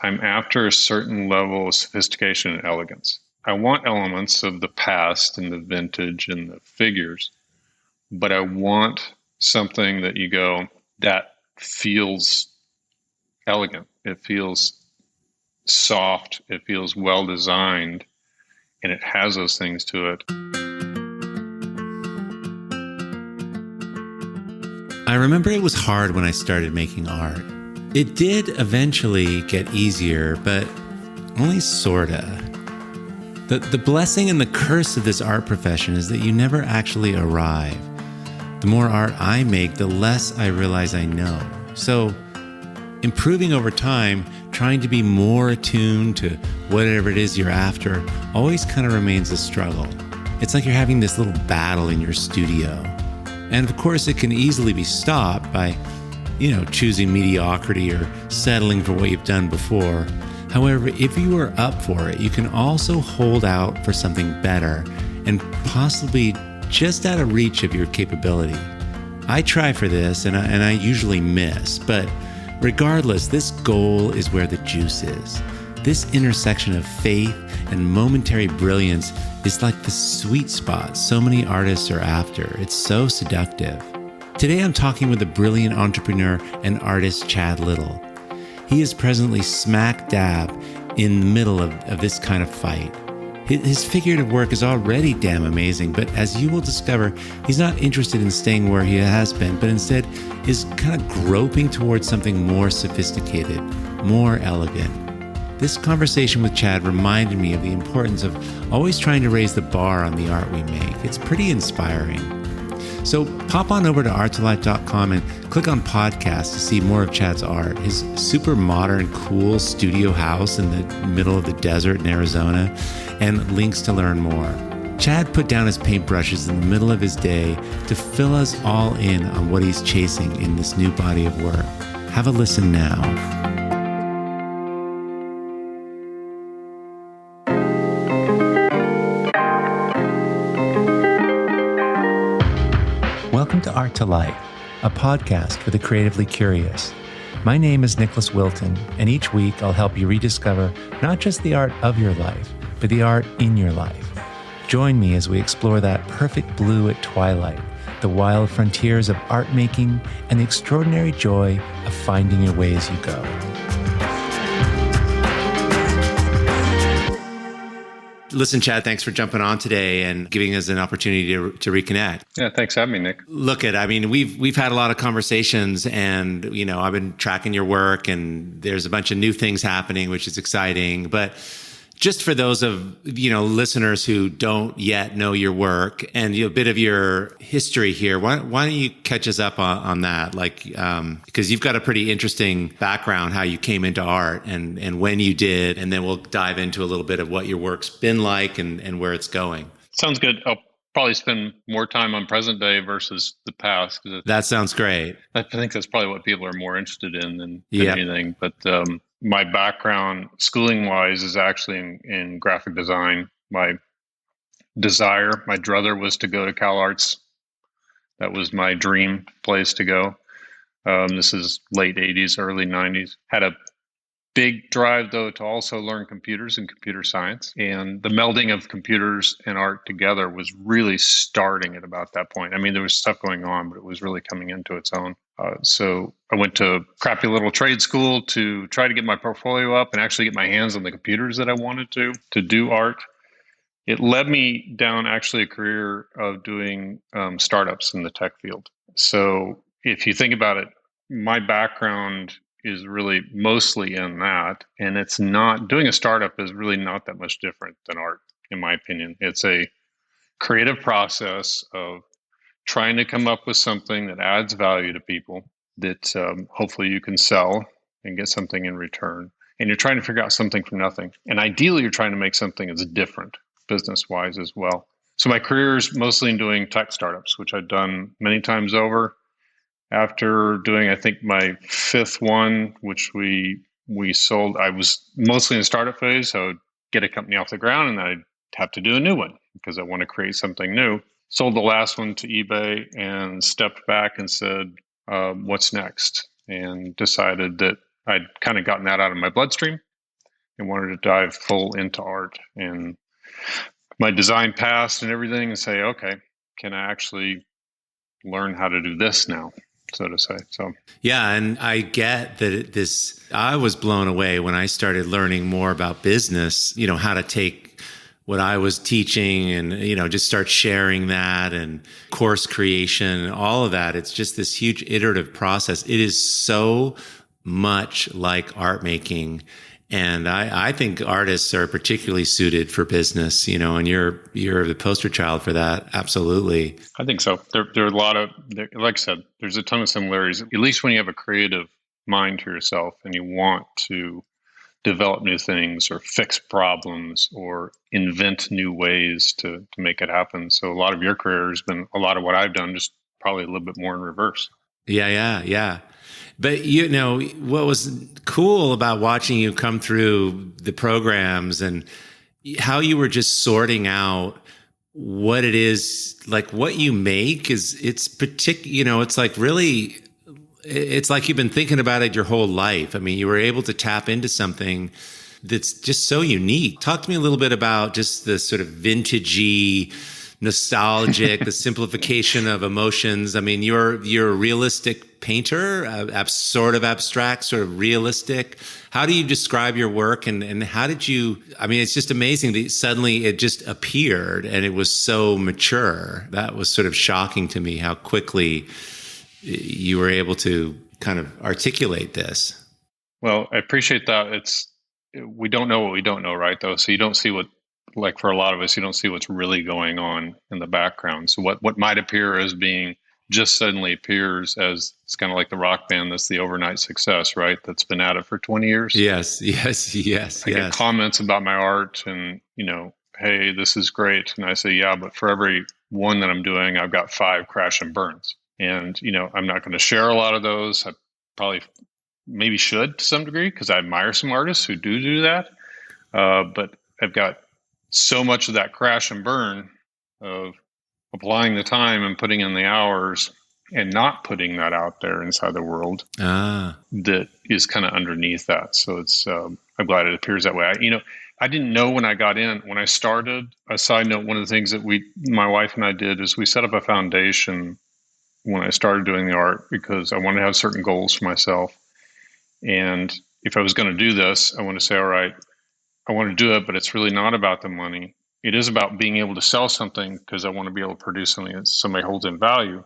I'm after a certain level of sophistication and elegance. I want elements of the past and the vintage and the figures, but I want something that you go, that feels elegant. It feels soft. It feels well designed, and it has those things to it. I remember it was hard when I started making art. It did eventually get easier, but only sorta. The blessing and the curse of this art profession is that you never actually arrive. The more art I make, the less I realize I know. So, improving over time, trying to be more attuned to whatever it is you're after, always kind of remains a struggle. It's like you're having this little battle in your studio. And of course, it can easily be stopped by, choosing mediocrity or settling for what you've done before. However, if you are up for it, you can also hold out for something better and possibly just out of reach of your capability. I try for this and I usually miss, but regardless, this goal is where the juice is. This intersection of faith and momentary brilliance is like the sweet spot so many artists are after. It's so seductive. Today I'm talking with the brilliant entrepreneur and artist Chad Little. He is presently smack dab in the middle of this kind of fight. His figurative work is already damn amazing, but as you will discover, he's not interested in staying where he has been, but instead is kind of groping towards something more sophisticated, more elegant. This conversation with Chad reminded me of the importance of always trying to raise the bar on the art we make. It's pretty inspiring. So pop on over to Art2Life.com and click on podcast to see more of Chad's art. His super modern, cool studio house in the middle of the desert in Arizona, and links to learn more. Chad put down his paintbrushes in the middle of his day to fill us all in on what he's chasing in this new body of work. Have a listen now. Welcome to Art2Life, a podcast for the creatively curious. My name is Nicholas Wilton, and each week I'll help you rediscover not just the art of your life, but the art in your life. Join me as we explore that perfect blue at twilight, the wild frontiers of art making, and the extraordinary joy of finding your way as you go. Listen, Chad, thanks for jumping on today and giving us an opportunity to reconnect. Yeah, thanks for having me, Nick. We've had a lot of conversations, and I've been tracking your work, and there's a bunch of new things happening, which is exciting. But just for those of listeners who don't yet know your work and a bit of your history here, why don't you catch us up on that? Because you've got a pretty interesting background, how you came into art and when you did, and then we'll dive into a little bit of what your work's been like and where it's going. Sounds good. I'll probably spend more time on present day versus the past. That sounds great. I think that's probably what people are more interested in than anything. But my background, schooling-wise, is actually in graphic design. My druther was to go to Cal Arts. That was my dream place to go. This is late 80s, early 90s. Had a big drive, though, to also learn computers and computer science. And the melding of computers and art together was really starting at about that point. I mean, there was stuff going on, but it was really coming into its own. So I went to a crappy little trade school to try to get my portfolio up and actually get my hands on the computers that I wanted to do art. It led me down actually a career of doing startups in the tech field. So if you think about it, my background is really mostly in that. And it's not, doing a startup is really not that much different than art, in my opinion. It's a creative process of trying to come up with something that adds value to people that hopefully you can sell and get something in return. And you're trying to figure out something from nothing. And ideally, you're trying to make something that's different business-wise as well. So my career is mostly in doing tech startups, which I've done many times over. After doing, I think, my fifth one, which we sold, I was mostly in the startup phase. So I would get a company off the ground and then I'd have to do a new one because I want to create something new. Sold the last one to eBay and stepped back and said, what's next? And decided that I'd kind of gotten that out of my bloodstream and wanted to dive full into art. And my design passed and everything, and say, okay, can I actually learn how to do this now, so to say? So Yeah, and I get that I was blown away when I started learning more about business, how to take what I was teaching and, just start sharing that, and course creation, all of that. It's just this huge iterative process. It is so much like art making. And I think artists are particularly suited for business, and you're the poster child for that. Absolutely. I think so. There are a lot of, like I said, there's a ton of similarities, at least when you have a creative mind to yourself and you want to develop new things or fix problems or invent new ways to make it happen. So a lot of your career has been a lot of what I've done, just probably a little bit more in reverse. Yeah. But what was cool about watching you come through the programs and how you were just sorting out what it is, like what you make it's particular, it's like really, it's like you've been thinking about it your whole life. I mean, you were able to tap into something that's just so unique. Talk to me a little bit about just the sort of vintagey, nostalgic, the simplification of emotions. I mean, you're a realistic painter, sort of abstract, sort of realistic. How do you describe your work, and how did you, I mean, it's just amazing that suddenly it just appeared and it was so mature. That was sort of shocking to me, how quickly you were able to kind of articulate this. Well, I appreciate that. We don't know what we don't know, right? Though, so you don't see what, like for a lot of us, you don't see what's really going on in the background. So what might appear as being just suddenly appears as, it's kind of like the rock band that's the overnight success, right? That's been at it for 20 years. Yes. I get comments about my art and, hey, this is great. And I say, yeah, but for every one that I'm doing, I've got 5 crash and burns. And, I'm not going to share a lot of those. I probably maybe should to some degree, because I admire some artists who do that. But I've got so much of that crash and burn of applying the time and putting in the hours and not putting that out there inside the world that is kind of underneath that. So it's, I'm glad it appears that way. I didn't know when I got in, when I started. A side note, one of the things that my wife and I did is we set up a foundation when I started doing the art, because I wanted to have certain goals for myself. And if I was going to do this, I want to say, all right, I want to do it, but it's really not about the money. It is about being able to sell something, because I want to be able to produce something that somebody holds in value.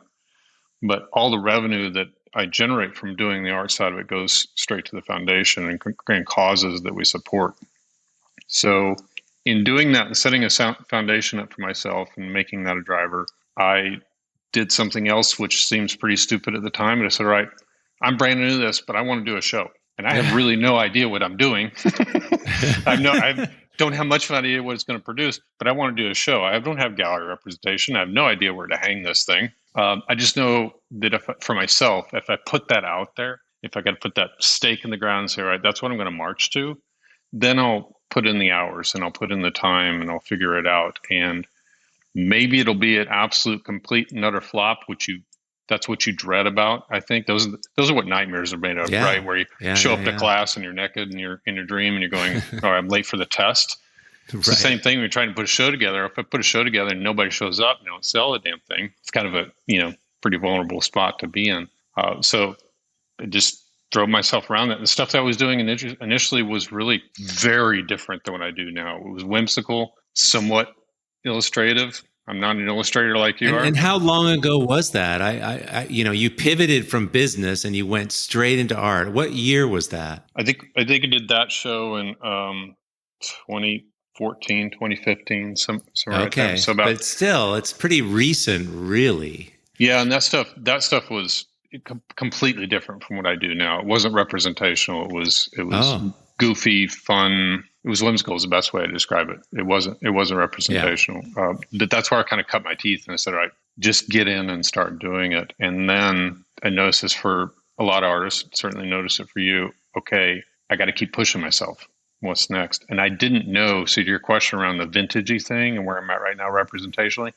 But all the revenue that I generate from doing the art side of it goes straight to the foundation and causes that we support. So in doing that and setting a foundation up for myself and making that a driver, I did something else which seems pretty stupid at the time. And I said, all right, I'm brand new to this, but I want to do a show. And I have really no idea what I'm doing. I don't have much of an idea what it's going to produce, but I want to do a show. I don't have gallery representation. I have no idea where to hang this thing. I just know that for myself, if I put that out there, if I got to put that stake in the ground and say, all right, that's what I'm going to march to, then I'll put in the hours and I'll put in the time and I'll figure it out. And maybe it'll be an absolute, complete and utter flop, that's what you dread about. I think those are what nightmares are made of, right? Where you show up to class and you're naked and you're in your dream and you're going, oh, I'm late for the test. It's the same thing when you're trying to put a show together. If I put a show together and nobody shows up, you don't sell the damn thing. It's kind of a, pretty vulnerable spot to be in. So I just drove myself around that. The stuff that I was doing initially was really very different than what I do now. It was whimsical, somewhat illustrative. I'm not an illustrator like you are. And how long ago was that? I you pivoted from business and you went straight into art. What year was that? I think I did that show in 2014, 2015, somewhere right there. So but still, it's pretty recent, really. Yeah, and that stuff was completely different from what I do now. It wasn't representational. It was goofy, fun. It was whimsical is the best way to describe it. It wasn't representational. But that's where I kind of cut my teeth and I said, all right, just get in and start doing it. And then I noticed this for a lot of artists, certainly noticed it for you. Okay, I got to keep pushing myself. What's next? And I didn't know. So to your question around the vintagey thing and where I'm at right now representationally,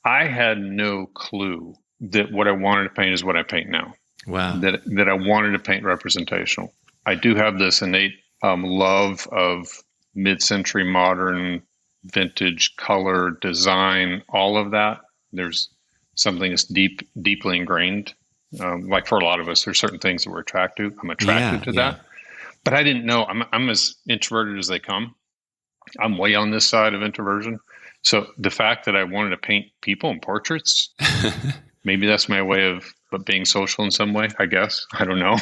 I had no clue that what I wanted to paint is what I paint now. Wow. That I wanted to paint representational. I do have this innate love of mid-century modern vintage color design, all of that. There's something that's deeply ingrained. Like for a lot of us, there's certain things that we're attracted to. I'm attracted Yeah, to yeah. that. But I didn't know. I'm as introverted as they come. I'm way on this side of introversion. So the fact that I wanted to paint people and portraits, maybe that's my way of being social in some way, I guess. I don't know.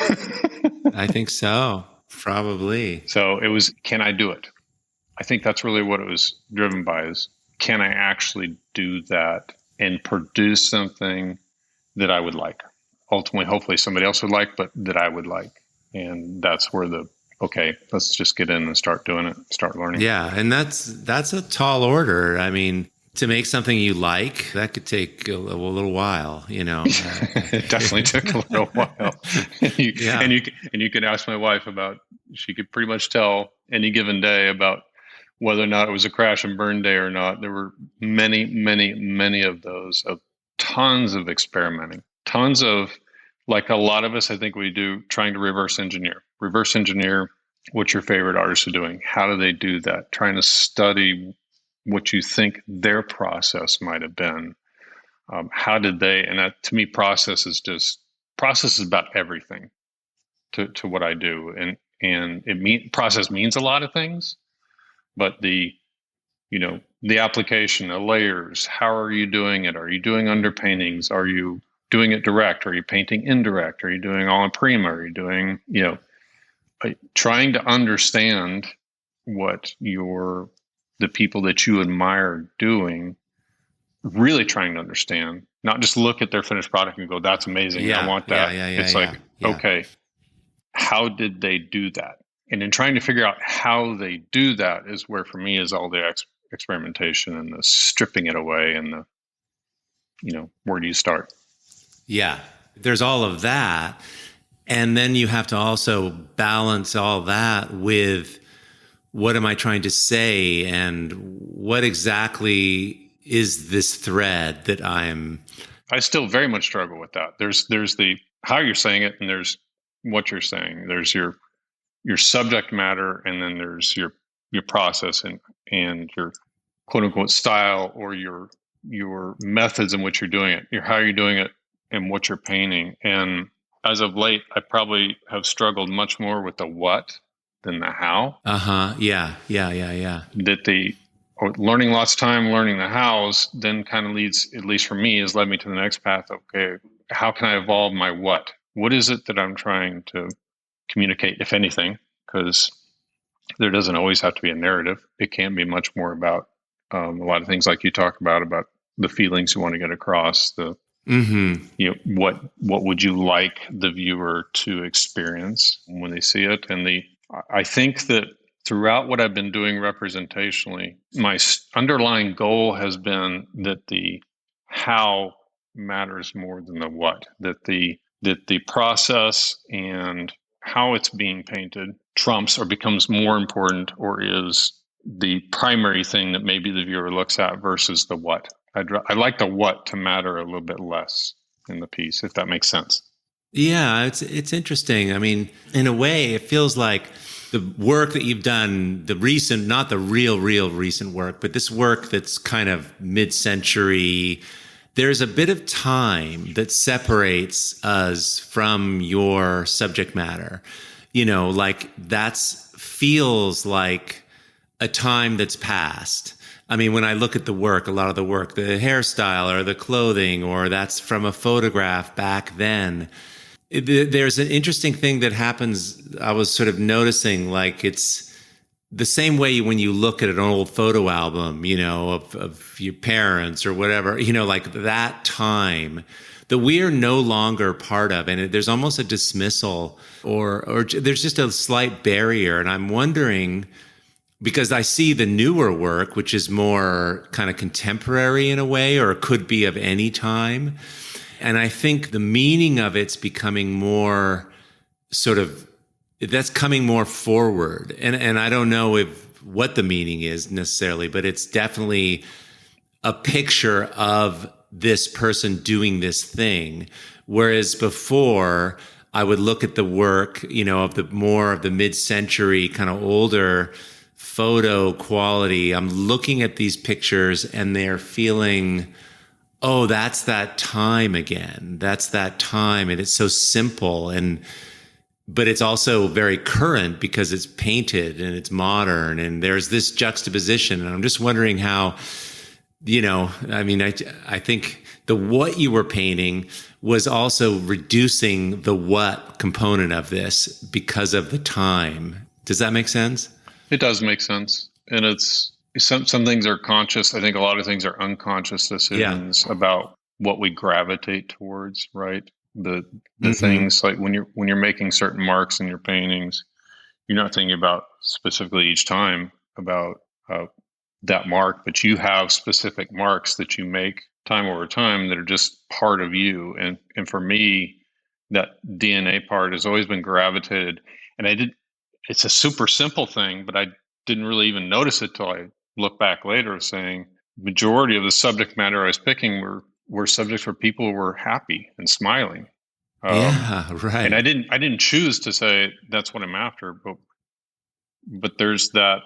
I think so. Probably. So it was, can I do it? I think that's really what it was driven by is, can I actually do that and produce something that I would like? Ultimately, hopefully somebody else would like, but that I would like. And that's where okay, let's just get in and start doing it, start learning. Yeah, and that's a tall order. I mean, to make something you like, that could take a little while, It definitely took a little while. Yeah. And you could ask my wife about, she could pretty much tell any given day about whether or not it was a crash and burn day or not. There were many, many, many of those, of tons of experimenting, tons of, like a lot of us, I think we do, trying to reverse engineer what your favorite artists are doing. How do they do that? Trying to study what you think their process might have been. How did they, and that, to me, process is about everything to what I do. And process means a lot of things, but the application, the layers, how are you doing it? Are you doing underpaintings? Are you doing it direct? Are you painting indirect? Are you doing all in prima? Are you doing, trying to understand what the people that you admire are doing, really trying to understand, not just look at their finished product and go, that's amazing. Yeah, I want that. It's like, yeah. Okay, how did they do that? And in trying to figure out how they do that is where, for me, is all the experimentation and the stripping it away and where do you start? Yeah, there's all of that. And then you have to also balance all that with, what am I trying to say? And what exactly is this thread that I still very much struggle with that. There's the how you're saying it, and there's what you're saying. There's your subject matter, and then there's your process and your quote unquote style, or your methods in which you're doing it, how you're doing it, and what you're painting. And as of late, I probably have struggled much more with the what than the how. Yeah. That learning lots of time, learning the hows, then kind of leads, at least for me, has led me to the next path. Okay, how can I evolve my what? What is it that I'm trying to communicate, if anything? Because there doesn't always have to be a narrative. It can be much more about a lot of things like you talk about the feelings you want to get across, what would you like the viewer to experience when they see it? And I think that throughout what I've been doing representationally, my underlying goal has been that the how matters more than the what, that the process and how it's being painted trumps or becomes more important, or is the primary thing that maybe the viewer looks at versus the what. I like the what to matter a little bit less in the piece, if that makes sense. Yeah, it's interesting. I mean, in a way, it feels like the work that you've done, the recent, not the real recent work, but this work that's kind of mid-century, there's a bit of time that separates us from your subject matter. Like feels like a time that's passed. I mean, when I look at the work, a lot of the work, the hairstyle or the clothing, or that's from a photograph back then, there's an interesting thing that happens. I was sort of noticing, like, it's the same way when you look at an old photo album, of your parents or whatever, like that time that we are no longer part of. And there's almost a dismissal or there's just a slight barrier. And I'm wondering, because I see the newer work, which is more kind of contemporary in a way, or it could be of any time. And I think the meaning of it's becoming more that's coming more forward. And I don't know what the meaning is necessarily, but it's definitely a picture of this person doing this thing. Whereas before, I would look at the work, of the mid-century kind of older photo quality. I'm looking at these pictures and they're feeling, oh, that's that time again. That's that time. And it's so simple. But it's also very current because it's painted and it's modern. And there's this juxtaposition. And I'm just wondering how, I think the what you were painting was also reducing the what component of this because of the time. Does that make sense? It does make sense. And it's some things are conscious. I think a lot of things are unconscious decisions about what we gravitate towards, right? The things like when you're making certain marks in your paintings, you're not thinking about specifically each time about that mark, but you have specific marks that you make time over time that are just part of you. And for me, that DNA part has always been gravitated. And it's a super simple thing, but I didn't really even notice it till I look back later, saying majority of the subject matter I was picking were subjects where people were happy and smiling. Right. And I didn't choose to say that's what I'm after, but there's that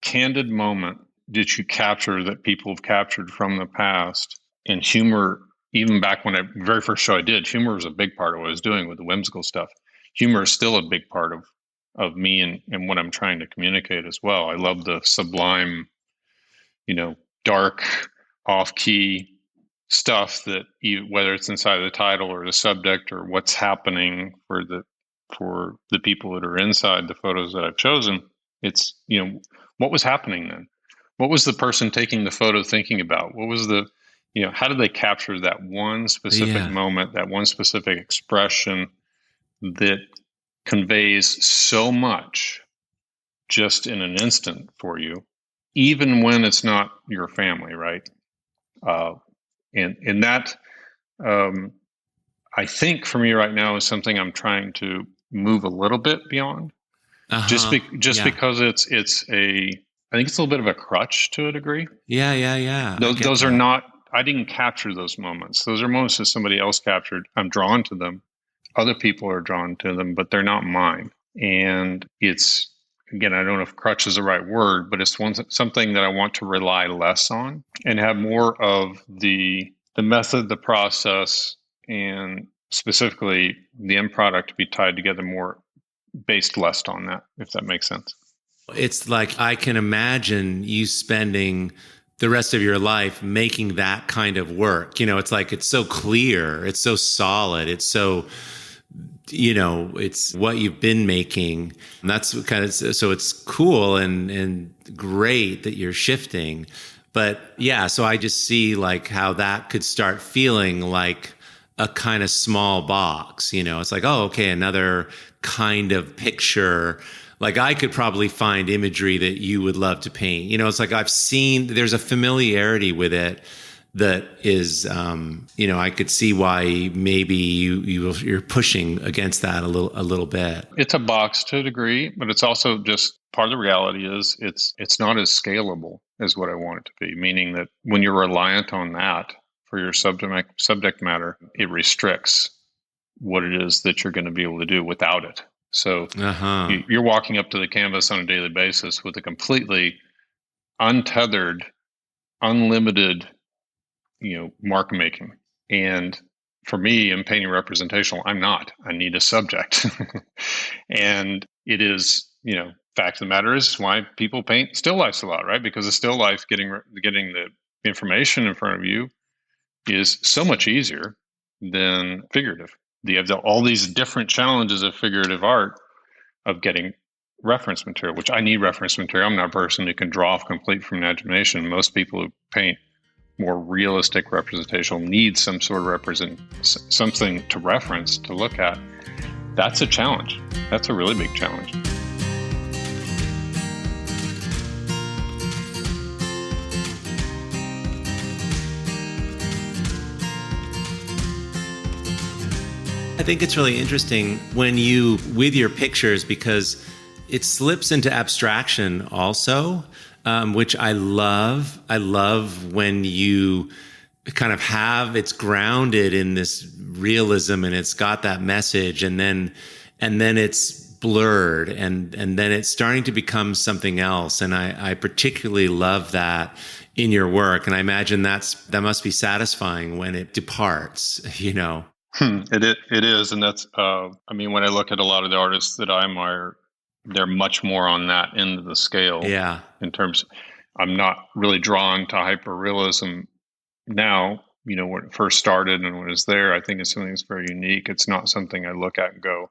candid moment that you capture that people have captured from the past. And humor, even back when very first show I did, humor was a big part of what I was doing with the whimsical stuff. Humor is still a big part of me and what I'm trying to communicate as well. I love the sublime, dark, off-key stuff that whether it's inside of the title or the subject or what's happening for the people that are inside the photos that I've chosen. It's, what was happening then? What was the person taking the photo thinking about? What was how did they capture that one specific moment, that one specific expression that conveys so much just in an instant for you, even when it's not your family, right? And that, I think for me right now is something I'm trying to move a little bit beyond. Just because I think it's a little bit of a crutch to a degree. Yeah. Those are not, I didn't capture those moments. Those are moments that somebody else captured. I'm drawn to them. Other people are drawn to them, but they're not mine. And it's, again, I don't know if crutch is the right word, but it's something that I want to rely less on and have more of the method, the process, and specifically the end product to be tied together more, based less on that, if that makes sense. It's like I can imagine you spending the rest of your life making that kind of work. It's like it's so clear, it's so solid, it's so, it's what you've been making. And that's kind of, so it's cool and great that you're shifting. But so I just see like how that could start feeling like a kind of small box. It's like, oh, okay, another kind of picture. Like I could probably find imagery that you would love to paint. It's like I've seen there's a familiarity with it that is, I could see why maybe you're pushing against that a little bit. It's a box to a degree, but it's also just part of the reality is it's not as scalable as what I want it to be. Meaning that when you're reliant on that for your subject matter, it restricts what it is that you're going to be able to do without it. So you're walking up to the canvas on a daily basis with a completely untethered, unlimited, mark making. And for me, in painting representational, I'm not. I need a subject. And it is, fact of the matter is why people paint still lifes a lot, right? Because a still life, getting the information in front of you is so much easier than figurative. You have all these different challenges of figurative art of getting reference material, which I need reference material. I'm not a person who can draw off complete from imagination. Most people who paint more realistic representational need some sort of something to reference, to look at. That's a challenge. That's a really big challenge. I think it's really interesting when with your pictures, because it slips into abstraction also, which I love. I love when you kind of have, it's grounded in this realism and it's got that message, and then it's blurred, and then it's starting to become something else. And I particularly love that in your work. And I imagine that must be satisfying when it departs, It is. And that's, when I look at a lot of the artists that I admire, they're much more on that end of the scale. Yeah. In terms, I'm not really drawn to hyperrealism now, when it first started and when it was there. I think it's something that's very unique. It's not something I look at and go,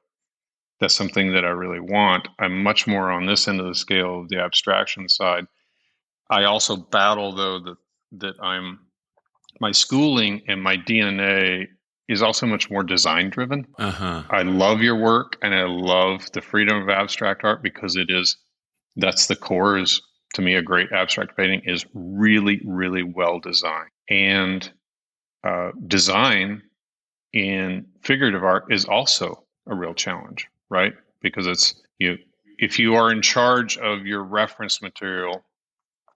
that's something that I really want. I'm much more on this end of the scale of the abstraction side. I also battle, though, that my schooling and my DNA is also much more design driven. Uh-huh. I love your work and I love the freedom of abstract art, because that's the core. Is, to me, a great abstract painting is really, really well designed. And design in figurative art is also a real challenge, right? Because if you are in charge of your reference material,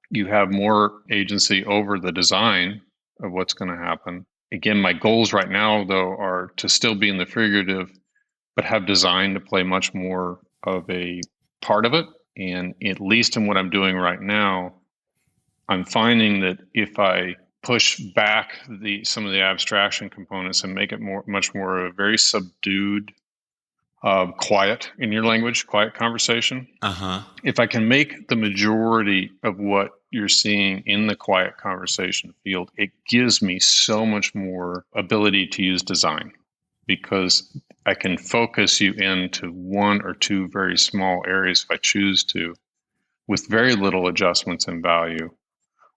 you have more agency over the design of what's going to happen. Again, my goals right now, though, are to still be in the figurative, but have design to play much more of a part of it. And at least in what I'm doing right now, I'm finding that if I push back some of the abstraction components and make it much more a very subdued, quiet, in your language, quiet conversation. Uh-huh. If I can make the majority of what you're seeing in the quiet conversation field, it gives me so much more ability to use design, because I can focus you into one or two very small areas if I choose to, with very little adjustments in value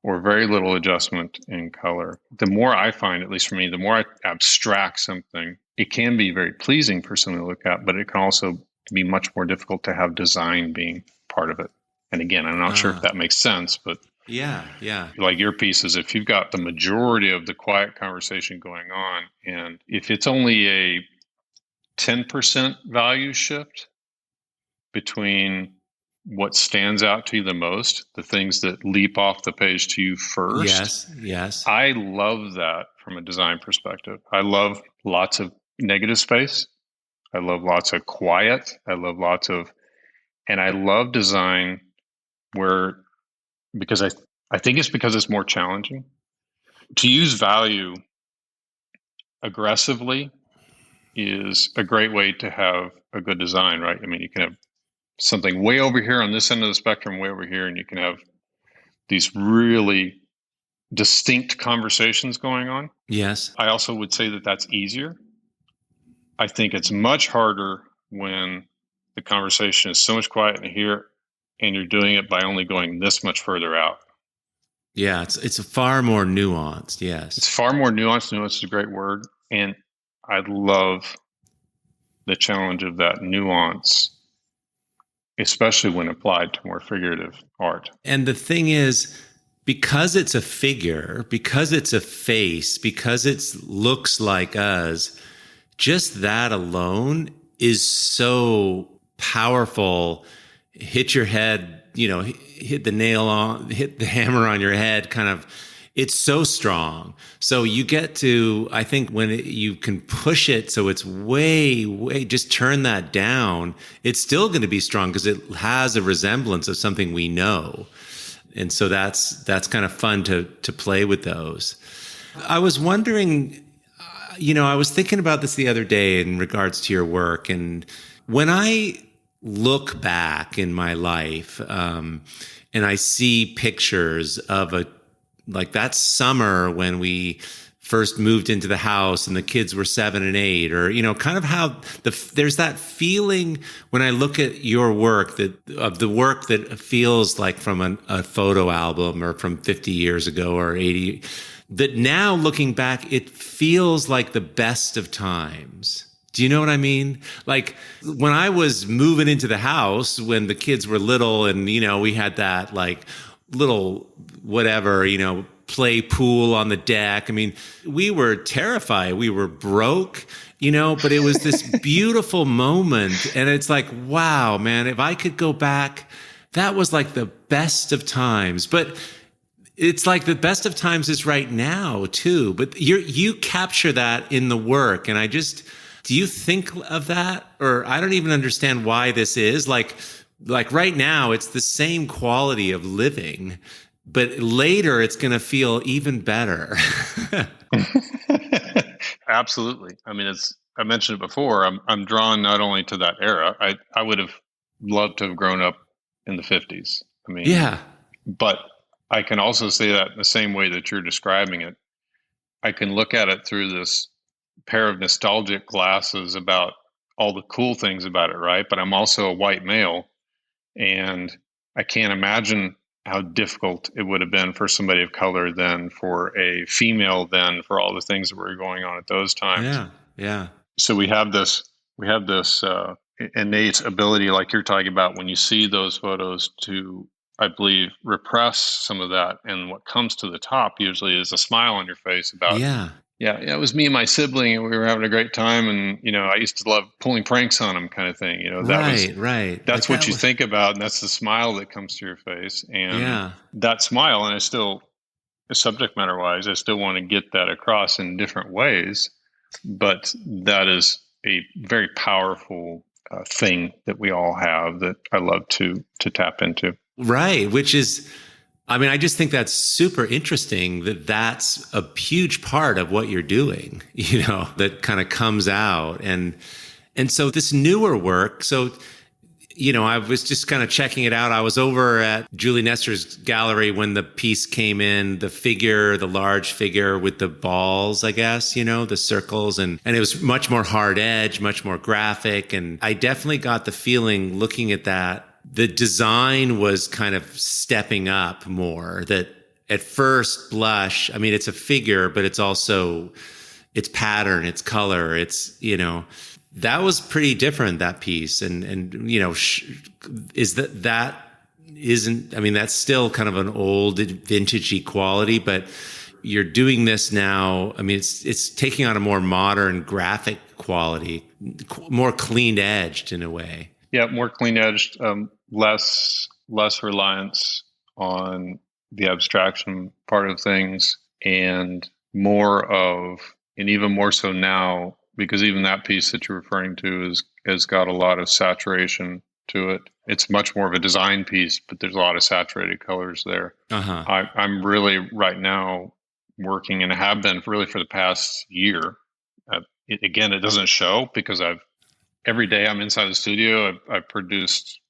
or very little adjustment in color. The more I find, at least for me, the more I abstract something, it can be very pleasing for someone to look at, but it can also be much more difficult to have design being part of it. And again, I'm not sure if that makes sense, but yeah. Like your pieces, if you've got the majority of the quiet conversation going on, and if it's only a 10% value shift between what stands out to you the most, the things that leap off the page to you first. Yes. I love that from a design perspective. I love lots of negative space. I love lots of quiet. I love design because I think it's because it's more challenging. To use value aggressively is a great way to have a good design, right? I mean, you can have something way over here on this end of the spectrum, way over here, and you can have these really distinct conversations going on. Yes. I also would say that that's easier. I think it's much harder when the conversation is so much quiet in here and you're doing it by only going this much further out. Yeah, it's far more nuanced. Yes. It's far more nuanced. Nuance is a great word. And I love the challenge of that nuance, especially when applied to more figurative art. And the thing is, because it's a figure, because it's a face, because it looks like us, just that alone is so powerful. Hit your head, hit the hammer on your head, kind of. It's so strong. So you get to, I think when you can push it so it's way, just turn that down, it's still going to be strong because it has a resemblance of something we know. And so that's kind of fun to play with those. I was wondering, I was thinking about this the other day in regards to your work. And when I look back in my life and I see pictures of like that summer when we first moved into the house and the kids were 7 and 8, or, kind of how there's that feeling when I look at your work that feels like from a photo album or from 50 years ago or 80, that now looking back, it feels like the best of times. Do you know what I mean? Like when I was moving into the house when the kids were little and, we had that like little whatever, play pool on the deck. I mean, we were terrified. We were broke, but it was this beautiful moment. And it's like, wow, man, if I could go back, that was like the best of times. But it's like the best of times is right now too, but you capture that in the work. And do you think of that? Or I don't even understand why this is like right now, it's the same quality of living, but later it's going to feel even better. Absolutely. I mean, I mentioned it before. I'm drawn not only to that era. I would have loved to have grown up in the 50s. I mean, Yeah. but I can also say that in the same way that you're describing it. I can look at it through this pair of nostalgic glasses about all the cool things about it, right? But I'm also a white male, and I can't imagine how difficult it would have been for somebody of color then, for a female then, for all the things that were going on at those times. Yeah. Yeah. So we have this innate ability, like you're talking about, when you see those photos, to, I believe, repress some of that, and what comes to the top usually is a smile on your face about, Yeah. yeah, it was me and my sibling, and we were having a great time, and I used to love pulling pranks on him, kind of thing. Right. That's Like what you think about, and that's the smile that comes to your face, and yeah. that smile. And I still, subject matter wise, I still want to get that across in different ways, but that is a very powerful thing that we all have that I love to tap into. Right. Which is, I mean, I just think that's super interesting that that's a huge part of what you're doing, that kind of comes out. And so this newer work, so, I was just kind of checking it out. I was over at Julie Nestor's gallery when the piece came in, the large figure with the balls, I guess, the circles. And it was much more hard edge, much more graphic. And I definitely got the feeling looking at that, the design was kind of stepping up more. That at first blush, I mean, it's a figure, but it's also its pattern, its color, that was pretty different, that piece. And is that isn't, I mean, that's still kind of an old vintagey quality, but you're doing this now. I mean, it's taking on a more modern graphic quality, more clean edged in a way. Yeah, more clean edged, less reliance on the abstraction part of things, and even more so now, because even that piece that you're referring to has got a lot of saturation to it. It's much more of a design piece, but there's a lot of saturated colors there. Uh-huh. I'm really right now working, and I have been really for the past year. It doesn't show because every day I'm inside the studio. I've produced,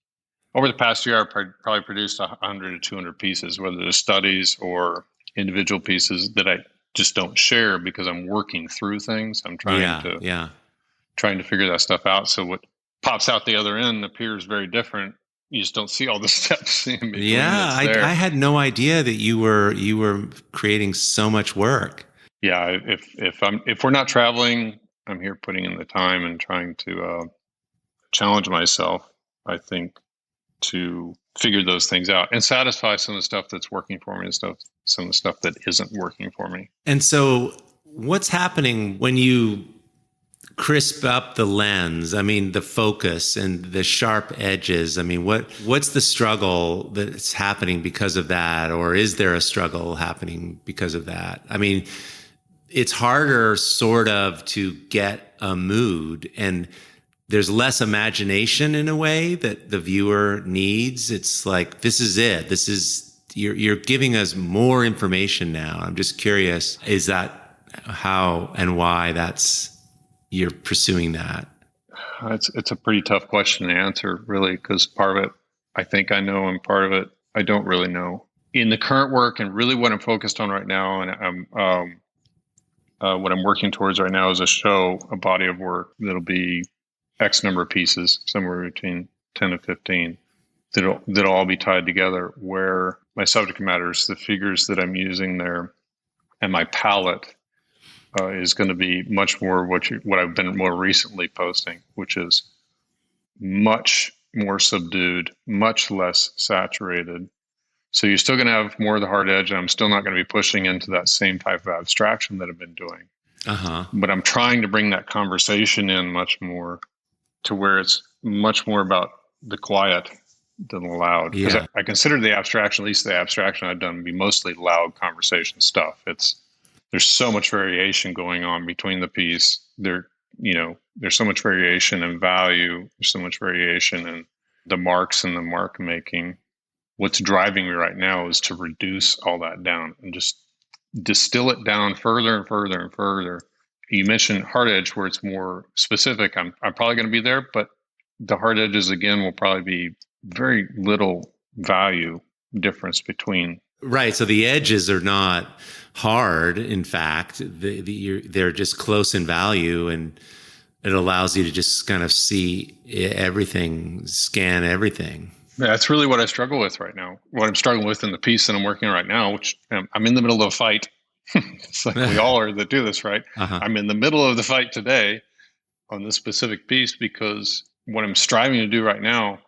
over the past year, I've probably produced 100 to 200 pieces, whether they're studies or individual pieces that I just don't share because I'm working through things. I'm trying to figure that stuff out. So what pops out the other end appears very different. You just don't see all the steps in between. Yeah, I had no idea that you were creating so much work. Yeah, if we're not traveling, I'm here putting in the time and trying to challenge myself, I think, to figure those things out and satisfy some of the stuff that's working for me and some of the stuff that isn't working for me. And so what's happening when you crisp up the lens? I mean, the focus and the sharp edges. I mean, what's the struggle that's happening because of that? Or is there a struggle happening because of that? I mean, it's harder sort of to get a mood, and there's less imagination in a way that the viewer needs. It's like, this is it. This is, you're giving us more information now. I'm just curious, is that how and why you're pursuing that? It's a pretty tough question to answer, really, because part of it I think I know, and part of it I don't really know. In the current work, and really what I'm focused on right now, and what I'm working towards right now is a body of work that'll be X number of pieces, somewhere between 10 to 15, that'll all be tied together, where my subject matter is the figures that I'm using there, and my palette is going to be much more what I've been more recently posting, which is much more subdued, much less saturated. So you're still going to have more of the hard edge, and I'm still not going to be pushing into that same type of abstraction that I've been doing. Uh-huh. But I'm trying to bring that conversation in much more to where it's much more about the quiet than loud. Because Yeah. I consider the abstraction, at least the abstraction I've done, to be mostly loud conversation stuff. There's so much variation going on between the piece. There's so much variation in value. There's so much variation in the marks and the mark making. What's driving me right now is to reduce all that down and just distill it down further and further and further. You mentioned hard edge, where it's more specific. I'm probably going to be there, but the hard edges again will probably be very little value difference between. Right. So the edges are not hard. In fact, they're just close in value, and it allows you to just kind of see everything, scan everything. Yeah, that's really what I struggle with right now. What I'm struggling with in the piece that I'm working on right now, which I'm in the middle of a fight. It's like we all are that do this, right? Uh-huh. I'm in the middle of the fight today on this specific piece because what I'm striving to do right now,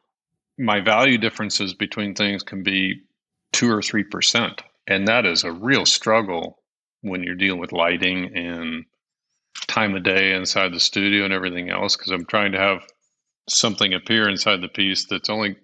my value differences between things can be 2 or 3%. And that is a real struggle when you're dealing with lighting and time of day inside the studio and everything else, because I'm trying to have something appear inside the piece that's only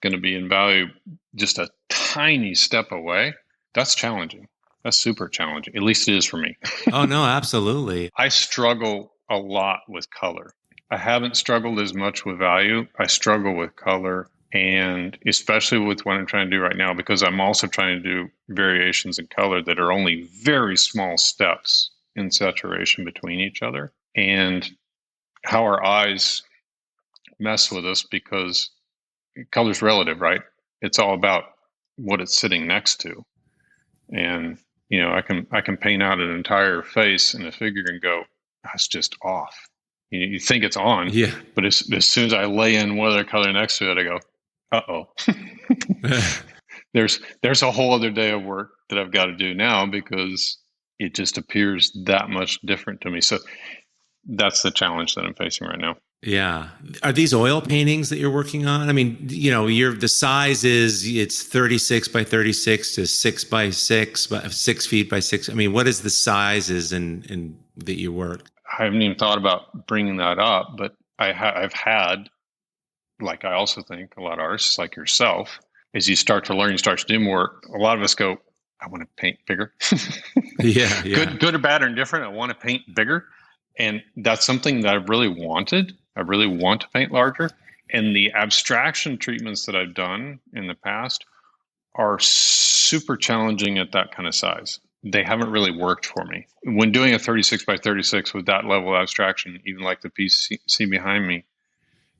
going to be in value just a tiny step away. That's challenging. That's super challenging. At least it is for me. Oh, no, absolutely. I struggle a lot with color. I haven't struggled as much with value. I struggle with color, and especially with what I'm trying to do right now, because I'm also trying to do variations in color that are only very small steps in saturation between each other, and how our eyes mess with us, because color's relative, right? It's all about what it's sitting next to. And I can paint out an entire face in a figure and go, that's just off. You think it's on, Yeah. but as soon as I lay in one other color next to it, I go, uh-oh. There's a whole other day of work that I've got to do now, because it just appears that much different to me. So that's the challenge that I'm facing right now. Yeah. Are these oil paintings that you're working on? I mean, the size it's 36 by 36 to 6 by 6, 6 feet by 6. I mean, what is the sizes in that you work? I haven't even thought about bringing that up, but I've had, like I also think a lot of artists like yourself, as you start to learn, you start to do more, a lot of us go, I want to paint bigger. Yeah. Good or bad or indifferent, I want to paint bigger. And that's something that I've really wanted. I really want to paint larger. And the abstraction treatments that I've done in the past are super challenging at that kind of size. They haven't really worked for me. When doing a 36 by 36 with that level of abstraction, even like the piece you see behind me,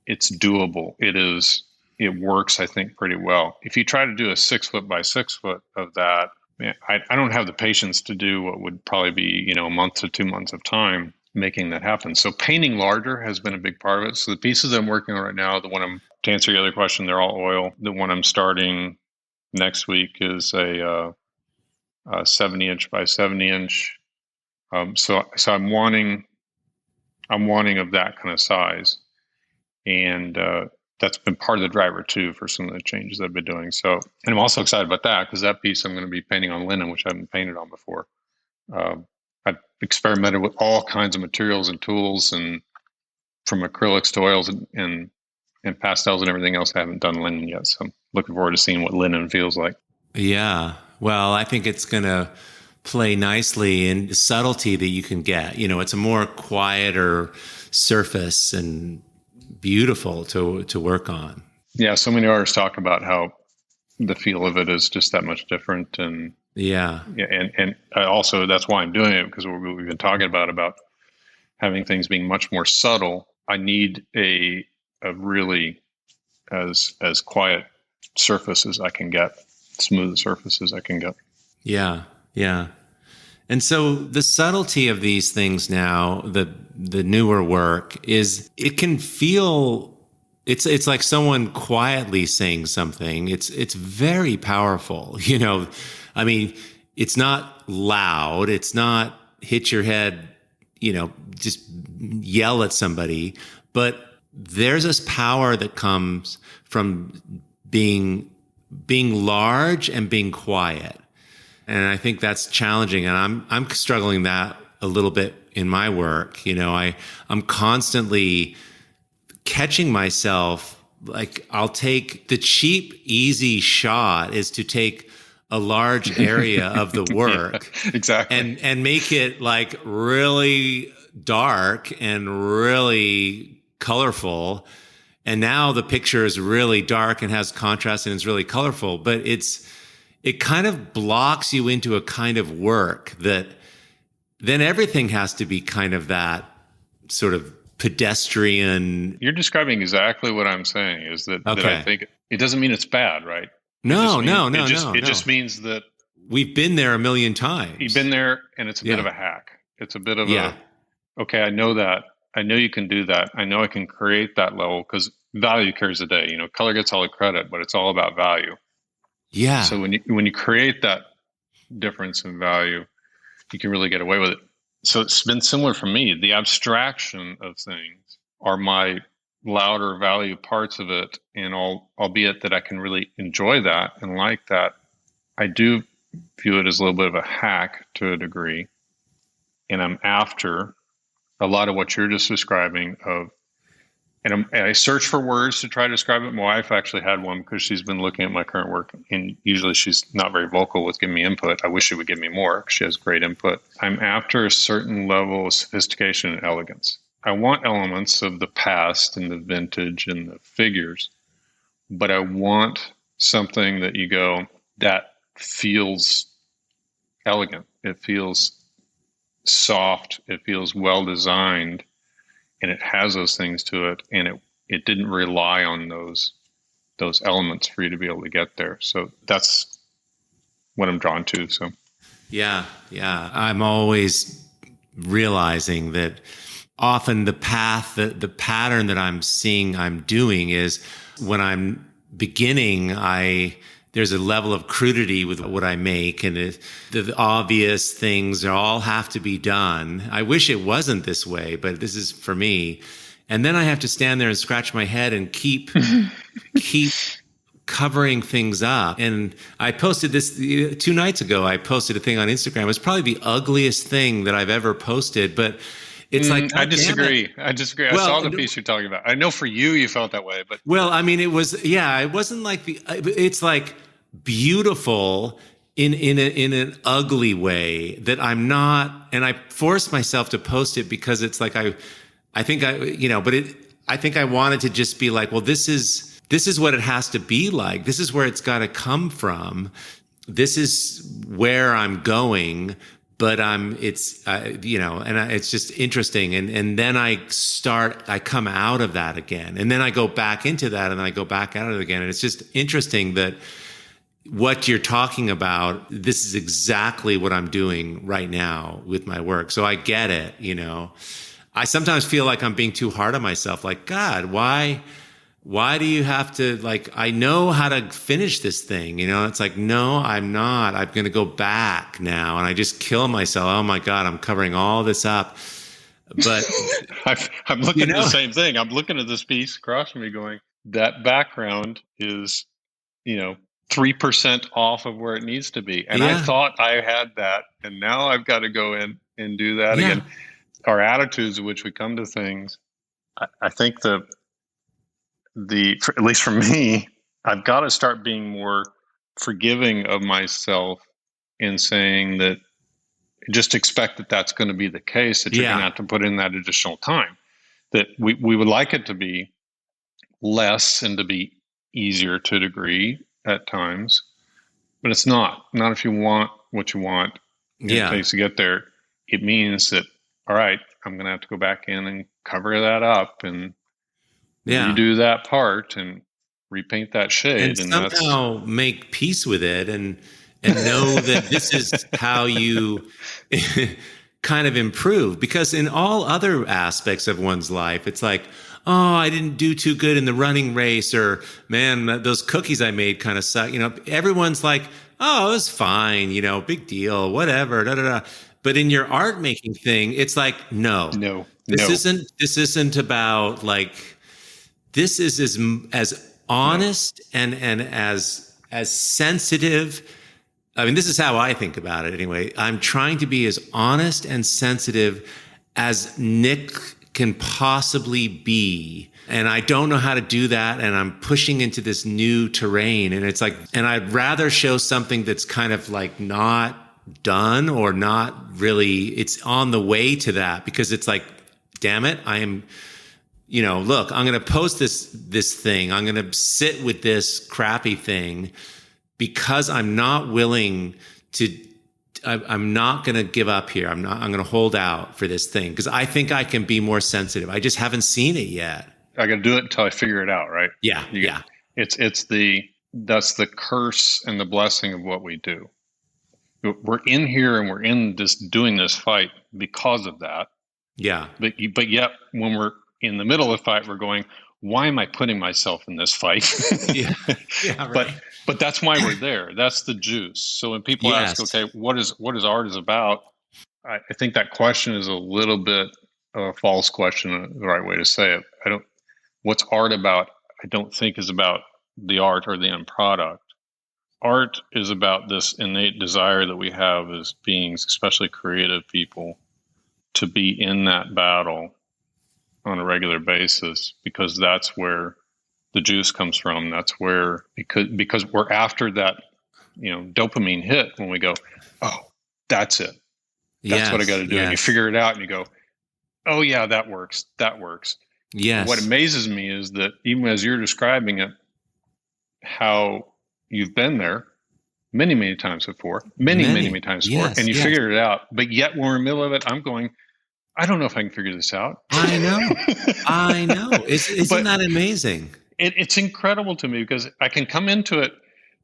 it's doable. It works, I think, pretty well. If you try to do a 6 foot by 6 foot of that, man, I don't have the patience to do what would probably be, a month to 2 months of time making that happen. So painting larger has been a big part of it. So the pieces I'm working on right now, to answer your other question, they're all oil. The one I'm starting next week is a 70-inch by 70-inch. So I'm wanting of that kind of size, and that's been part of the driver too for some of the changes I've been doing. So, and I'm also excited about that, because that piece I'm going to be painting on linen, which I haven't painted on before. I've experimented with all kinds of materials and tools, and from acrylics to oils and pastels and everything else. I haven't done linen yet, so I'm looking forward to seeing what linen feels like. Yeah. Well, I think it's going to play nicely in subtlety that you can get. It's a more quieter surface and beautiful to work on. Yeah, so many artists talk about how the feel of it is just that much different, and and also that's why I'm doing it, because we've been talking about having things being much more subtle. I need a really as quiet surface as I can get, smooth surface as I can get. Yeah. And so the subtlety of these things now, the newer work, is it can feel it's like someone quietly saying something. It's very powerful. I mean, it's not loud. It's not hit your head, just yell at somebody, but there's this power that comes from being large and being quiet. And I think that's challenging. And I'm struggling that a little bit in my work. I'm constantly catching myself like I'll take the cheap, easy shot is to take a large area of the work exactly. and make it like really dark and really colorful. And now the picture is really dark and has contrast and it's really colorful, but it kind of blocks you into a kind of work that then everything has to be kind of that sort of pedestrian. You're describing exactly what I'm saying, is that I think it doesn't mean it's bad, right? No. It just means that we've been there a million times. You've been there, and it's a bit of a hack. It's a bit of okay, I know that. I know you can do that. I know I can create that level because value carries the day. Color gets all the credit, but it's all about value. Yeah. So when you create that difference in value, you can really get away with it. So it's been similar for me. The abstraction of things are my louder value parts of it, and albeit that I can really enjoy that and like that, I do view it as a little bit of a hack to a degree. And I'm after a lot of what you're just describing and I search for words to try to describe it. My wife actually had one because she's been looking at my current work, and usually she's not very vocal with giving me input. I wish she would give me more because she has great input. I'm after a certain level of sophistication and elegance. I want elements of the past and the vintage and the figures, but I want something that you go, that feels elegant. It feels soft. It feels well designed. And it has those things to it, and it didn't rely on those elements for you to be able to get there. So that's what I'm drawn to. So yeah, I'm always realizing that often the pattern that I'm seeing I'm doing is when I'm beginning, there's a level of crudity with what I make, and the obvious things all have to be done. I wish it wasn't this way, but this is for me. And then I have to stand there and scratch my head and keep covering things up. And I posted this 2 nights ago. I posted a thing on Instagram. It was probably the ugliest thing that I've ever posted, but it's like, I disagree. I saw the piece you're talking about. I know for you felt that way, but I mean, it wasn't like it's like beautiful in an ugly way that I'm not, and I forced myself to post it because it's like I think I wanted to just be like, well, this is what it has to be like. This is where it's got to come from. This is where I'm going. But it's just interesting. And then I come out of that again. And then I go back into that, and then I go back out of it again. And it's just interesting that what you're talking about, this is exactly what I'm doing right now with my work. So I get it, I sometimes feel like I'm being too hard on myself. Like, God, why do you have to, like, I know how to finish this thing, It's like, no, I'm not. I'm going to go back now. And I just kill myself. Oh my God, I'm covering all this up. But I'm looking at the same thing. I'm looking at this piece across from me going, that background is, 3% off of where it needs to be. And I thought I had that. And now I've got to go in and do that again. Our attitudes in which we come to things, I think at least for me, I've got to start being more forgiving of myself in saying that just expect that that's going to be the case, that you're going to have to put in that additional time, that we would like it to be less and to be easier to a degree at times, but it's not if you want what you want. It takes to get there. It means that, all right, I'm going to have to go back in and cover that up and redo that part and repaint that shade, and somehow make peace with it and know that this is how you kind of improve. Because in all other aspects of one's life, it's like, oh, I didn't do too good in the running race, or man, those cookies I made kind of suck. Everyone's like, oh, it was fine, big deal, whatever, da da da. But in your art making thing, it's like, no, this isn't about like, this is as honest and as sensitive. I mean, this is how I think about it anyway. I'm trying to be as honest and sensitive as Nick can possibly be. And I don't know how to do that. And I'm pushing into this new terrain. And it's like, and I'd rather show something that's kind of like not done or not really, it's on the way to that, because it's like, damn it, I am, look, I'm going to post this thing. I'm going to sit with this crappy thing because I'm not willing to, I'm not going to give up here. I'm going to hold out for this thing because I think I can be more sensitive. I just haven't seen it yet. I got to do it until I figure it out, right? Yeah. That's the curse and the blessing of what we do. We're in here and we're in this doing this fight because of that. Yeah. But yet when we're in the middle of the fight, we're going, why am I putting myself in this fight? Yeah, right. But that's why we're there. That's the juice. So when people ask, okay, what is art is about? I think that question is a little bit of a false question, the right way to say it. What's art about? I don't think is about the art or the end product. Art is about this innate desire that we have as beings, especially creative people, to be in that battle on a regular basis, because that's where the juice comes from. That's where, because we're after that, dopamine hit when we go, oh, that's it. That's what I got to do. Yes. And you figure it out and you go, oh yeah, that works. That works. Yes. What amazes me is that even as you're describing it, how you've been there many, many times before, many times before, and you figured it out. But yet when we're in the middle of it, I'm going, I don't know if I can figure this out. I know. Isn't that amazing? It's incredible to me because I can come into it.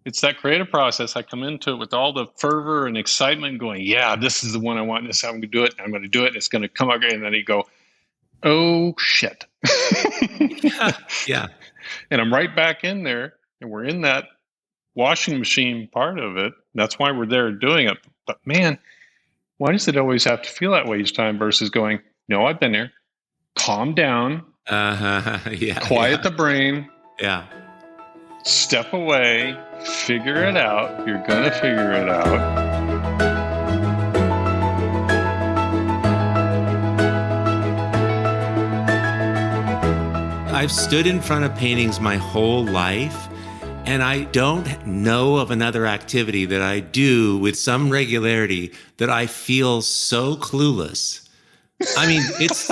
It's that creative process. I come into it with all the fervor and excitement going, yeah, this is the one I want. This is how I'm going to do it. I'm going to do it. And it's going to come out great. And then you go, oh, shit. Yeah. And I'm right back in there. And we're in that washing machine part of it. That's why we're there doing it. But man, why does it always have to feel that way each time versus going, no, I've been there. Calm down. Quiet the brain. Yeah. Step away. Figure it out. You're going to figure it out. I've stood in front of paintings my whole life, and I don't know of another activity that I do with some regularity that I feel so clueless. I mean, it's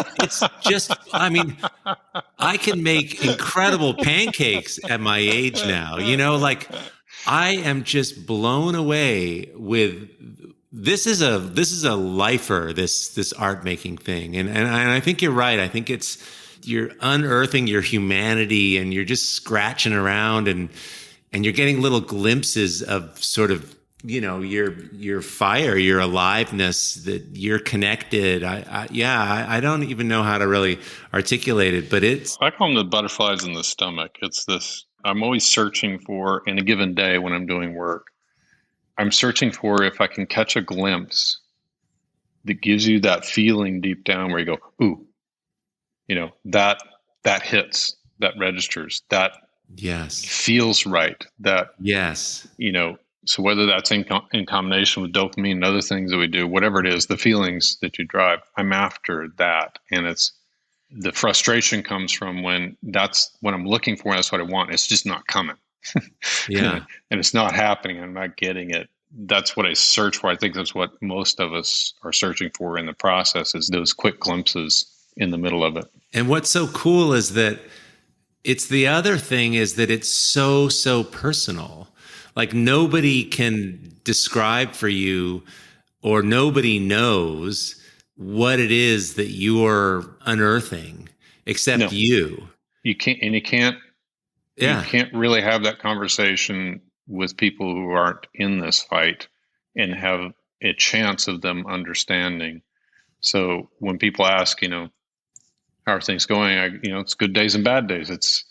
just, I can make incredible pancakes at my age now, like I am just blown away with, this is a lifer, this art making thing. And I think you're right. I think you're unearthing your humanity and you're just scratching around and you're getting little glimpses of sort of, your fire, your aliveness, that you're connected. I don't even know how to really articulate it, but I call them the butterflies in the stomach. It's this, I'm always searching for, in a given day when I'm doing work, I'm searching for if I can catch a glimpse that gives you that feeling deep down where you go, ooh, that hits, that registers, that feels right. That so whether that's in combination with dopamine and other things that we do, whatever it is, the feelings that you drive, I'm after that. And it's the frustration comes from when that's what I'm looking for. That's what I want. It's just not coming. Yeah. And it's not happening. I'm not getting it. That's what I search for. I think that's what most of us are searching for in the process, is those quick glimpses in the middle of it. And what's so cool is that it's the other thing is that it's so personal. Like nobody can describe for you, or nobody knows what it is that you're unearthing except you. You can't really have that conversation with people who aren't in this fight and have a chance of them understanding. So when people ask, how are things going? It's good days and bad days. It's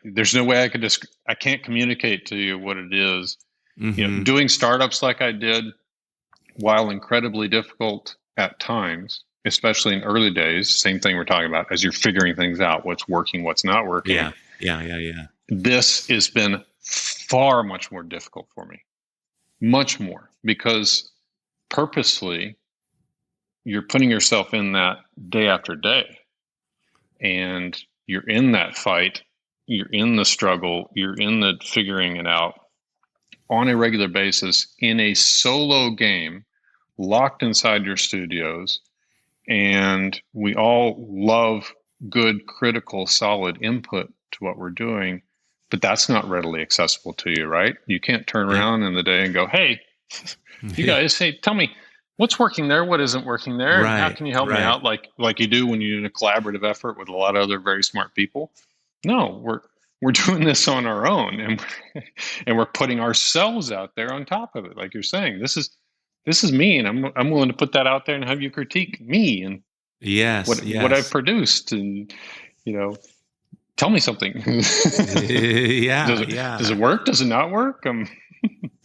there's no way I can't communicate to you what it is. Mm-hmm. Doing startups like I did, while incredibly difficult at times, especially in early days, same thing we're talking about, as you're figuring things out, what's working, what's not working. Yeah. This has been far much more difficult for me, much more, because purposely you're putting yourself in that day after day, and you're in that fight, you're in the struggle, you're in the figuring it out on a regular basis in a solo game, locked inside your studios. And we all love good, critical, solid input to what we're doing, but that's not readily accessible to you, right? You can't turn around in the day and go, hey, you guys, hey, tell me what's working there, what isn't working there, and how can you help me out, like you do when you're in a collaborative effort with a lot of other very smart people. No, we're doing this on our own, and we're putting ourselves out there on top of it. Like you're saying, this is me, and I'm willing to put that out there and have you critique me and what I've produced, and tell me something. Does it work? Does it not work?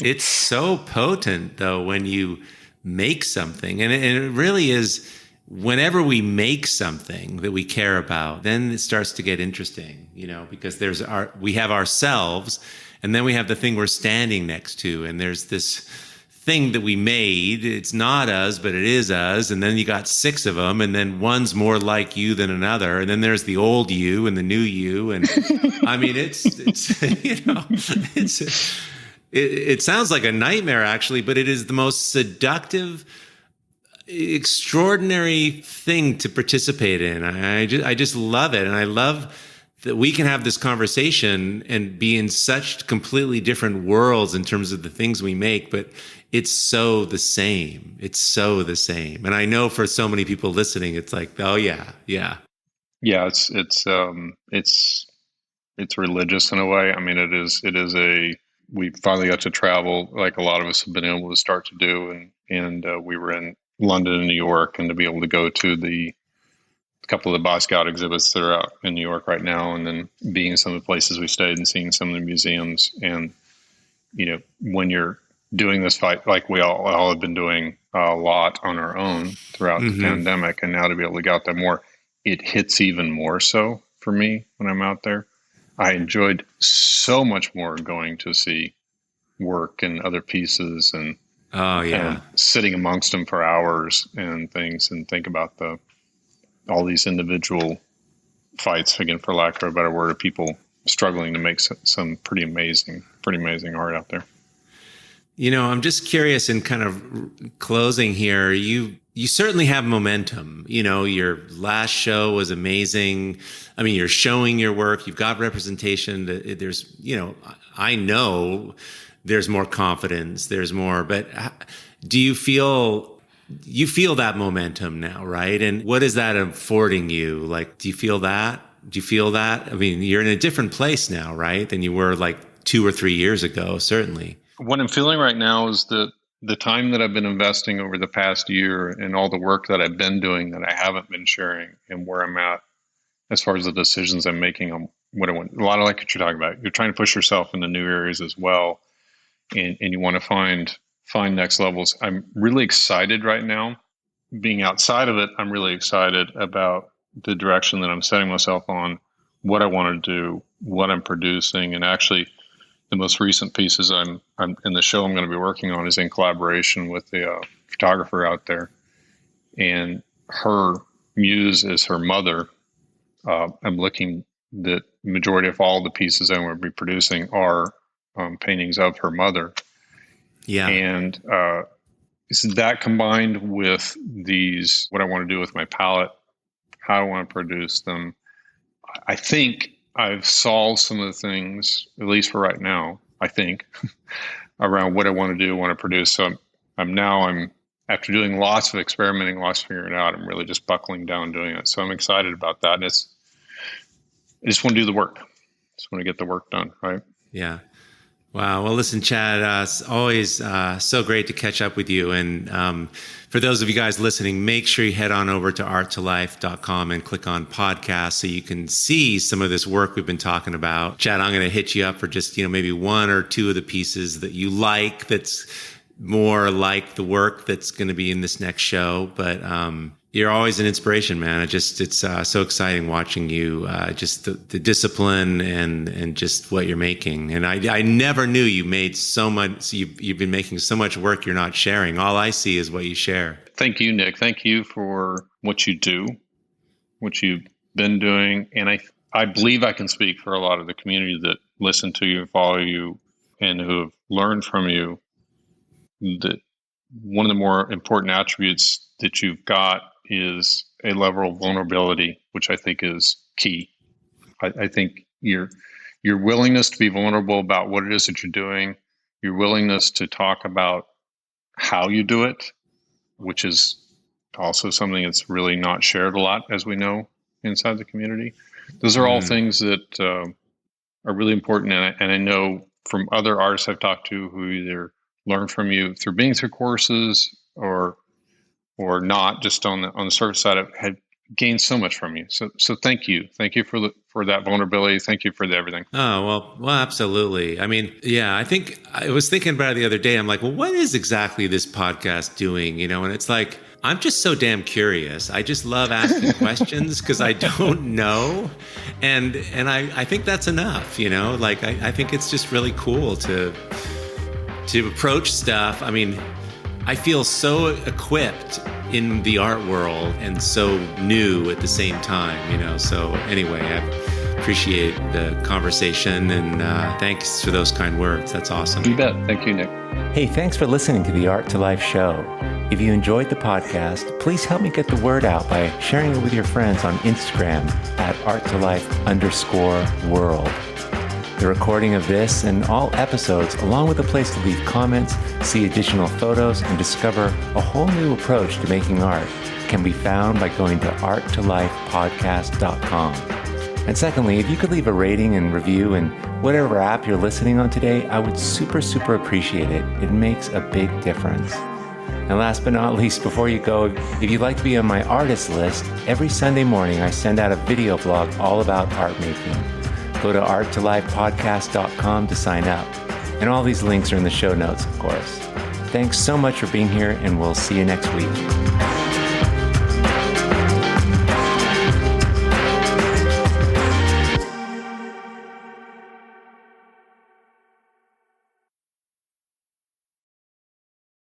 It's so potent, though, when you make something, and it really is. Whenever we make something that we care about, then it starts to get interesting, because we have ourselves, and then we have the thing we're standing next to, and there's this thing that we made. It's not us, but it is us. And then you got 6 of them, and then one's more like you than another. And then there's the old you and the new you. And I mean, it sounds like a nightmare, actually, but it is the most seductive, extraordinary thing to participate in. I just love it. And I love that we can have this conversation and be in such completely different worlds in terms of the things we make, but it's so the same. It's so the same. And I know for so many people listening, it's like, oh yeah. Yeah, it's religious in a way. I mean, it is we finally got to travel, like a lot of us have been able to start to do, and we were in London and New York, and to be able to go to a couple of the Boy Scout exhibits that are out in New York right now, and then being in some of the places we stayed and seeing some of the museums. And, when you're doing this fight, like we all have been doing a lot on our own throughout the pandemic, and now to be able to get out there more, it hits even more so for me when I'm out there. I enjoyed so much more going to see work and other pieces and sitting amongst them for hours and things, and think about all these individual fights, again, for lack of a better word, of people struggling to make some pretty amazing art out there. I'm just curious, in kind of closing here, you certainly have momentum. Your last show was amazing. I mean, you're showing your work, you've got representation. There's, I know there's more confidence, there's more, but do you feel that momentum now, right? And what is that affording you? Like, do you feel that? I mean, you're in a different place now, right, than you were like 2 or 3 years ago, certainly. What I'm feeling right now is the time that I've been investing over the past year, and all the work that I've been doing that I haven't been sharing, and where I'm at as far as the decisions I'm making on what I want. A lot of, like what you're talking about, you're trying to push yourself into new areas as well, and you want to find next levels. I'm really excited right now. Being outside of it, I'm really excited about the direction that I'm setting myself on, what I want to do, what I'm producing. And actually, the most recent pieces I'm in the show I'm going to be working on is in collaboration with the photographer out there. And her muse is her mother. I'm looking that majority of all the pieces I'm going to be producing are paintings of her mother. Yeah. And that combined with what I want to do with my palette, how I want to produce them, I think I've solved some of the things, at least for right now, I think, around what I want to do, want to produce. So I'm after doing lots of experimenting, lots of figuring it out, I'm really just buckling down doing it. So I'm excited about that. And I just want to do the work. Just want to get the work done, right? Yeah. Wow. Well, listen, Chad, it's always so great to catch up with you. And for those of you guys listening, make sure you head on over to art2life.com and click on podcast so you can see some of this work we've been talking about. Chad, I'm going to hit you up for just, maybe 1 or 2 of the pieces that you like, that's more like the work that's going to be in this next show. But You're always an inspiration, man. It's so exciting watching you, just the discipline and just what you're making. And I never knew you made so much. You've been making so much work you're not sharing. All I see is what you share. Thank you, Nick. Thank you for what you do, what you've been doing. And I believe I can speak for a lot of the community that listen to you and follow you and who have learned from you, that one of the more important attributes that you've got is a level of vulnerability, which I think is key. I think your willingness to be vulnerable about what it is that you're doing, your willingness to talk about how you do it, which is also something that's really not shared a lot, as we know, inside the community. Those are all things that are really important. And I know from other artists I've talked to who either learn from you through being through courses or not, just on the surface side, had gained so much from you. So thank you for that vulnerability. Thank you for everything. Oh, well, absolutely. I mean, yeah, I think I was thinking about it the other day. I'm like, well, what is exactly this podcast doing? And it's like, I'm just so damn curious. I just love asking questions because I don't know. And I think that's enough, like, I think it's just really cool to approach stuff. I mean, I feel so equipped in the art world and so new at the same time, So anyway, I appreciate the conversation and thanks for those kind words. That's awesome. You bet. Thank you, Nick. Hey, thanks for listening to the Art2Life show. If you enjoyed the podcast, please help me get the word out by sharing it with your friends on Instagram at Art2Life_world. The recording of this and all episodes, along with a place to leave comments, see additional photos, and discover a whole new approach to making art, can be found by going to art2lifepodcast.com. And secondly, if you could leave a rating and review in whatever app you're listening on today, I would super appreciate it. It makes a big difference. And last but not least, before you go, if you'd like to be on my artist list, every Sunday morning I send out a video blog all about art making. Go to art2lifepodcast.com to sign up. And all these links are in the show notes, of course. Thanks so much for being here, and we'll see you next week.